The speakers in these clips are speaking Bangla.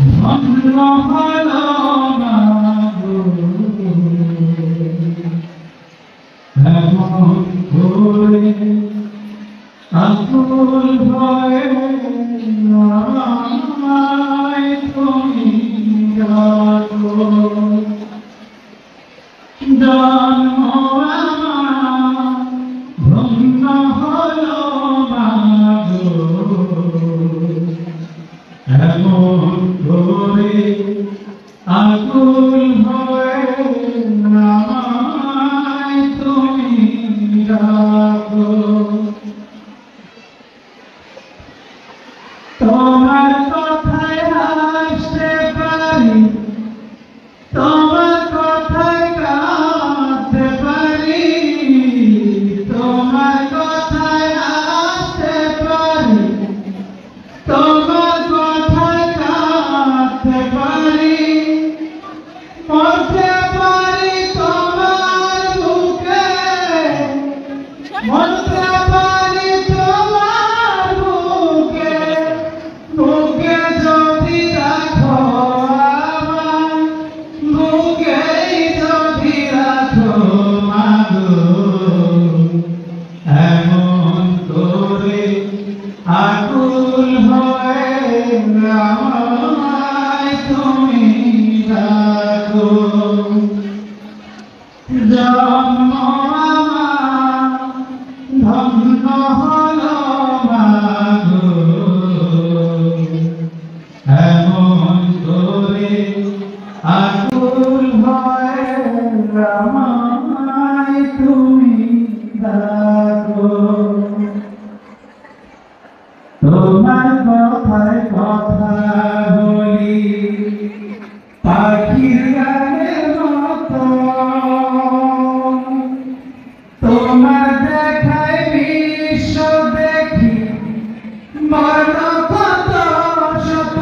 ধন্য হলো মাগো এমন করে আকুল ভয়ে আমায় তুমি রাখো জন্ম আমার ধন্য হলো মাগো এমন করে আকুল হয়ে আমায় তুমি রাখো তোমার কথায় আসতে পারি তোমার কথায় কাঁদতে পারি তোমার কথায় আসতে পারি তোমার কথায় কাঁদতে পারি মরতে পারি তোমার বুকে মরতে পারি তোমার বুকে বুকে যদি রাখো আমার বুকে যদি রাখো মাগো এমন করে আকুল হয়ে আমায় তুমি রাখো জন্ম আমার ধন্য হলো মাগো এমন করে আকুল হয়ে আমায় তুমি রাখো তোমার কথায় কথা বলি পাখির গানের মতো তোমার দেখায় বিশ্ব দেখি বড় কত শত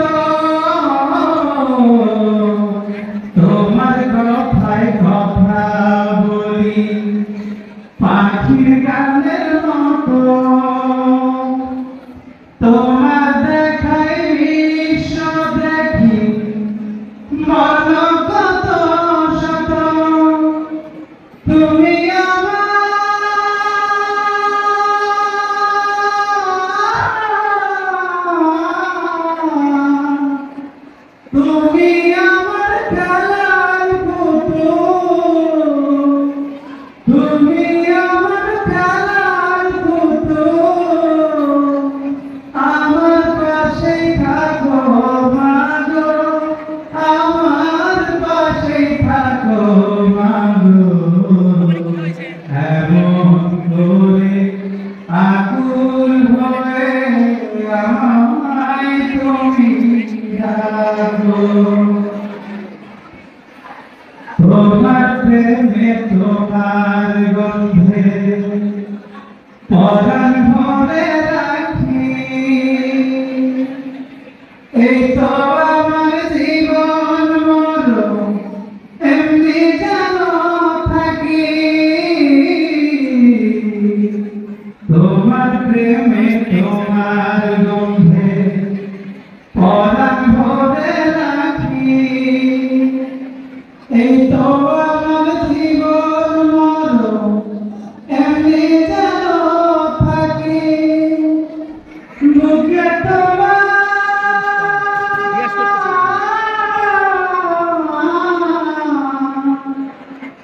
তোমার কথায় কথা বলি পাখির গানের মতো তোমার দেখায় বিশ্ব দেখি মন কত শত তুমি তুমি আমার খেলার পুতুল তুমি আমার খেলার পুতুল আমার পাশেই থাকো মাগো আমার পাশেই থাকো মাগো এমন করে আকুল হয়ে আমায় তুমি রাখো তোমার প্রেমে তোমার গন্ধে পরাণ ভরে রাখি এই তো আমার জীবন মরণ এমনি যেন থাকি তোমার প্রেমে তোমার গন্ধে পরাণ ভরে রাখি এই তো আমার জীবন মরণ এমনি যেন থাকি বুকে তোমার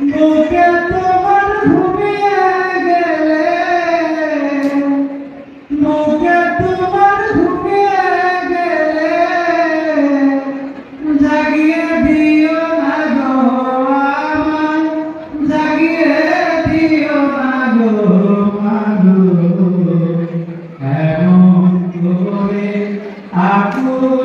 বুকে তোমার ঘুমিয়ে গেলে বুকে তোমার ঘুমিয়ে গেলে জাগিয়ে দিও না গো আমার জাগিয়ে দিও না গো মাগো এমন করে আকুল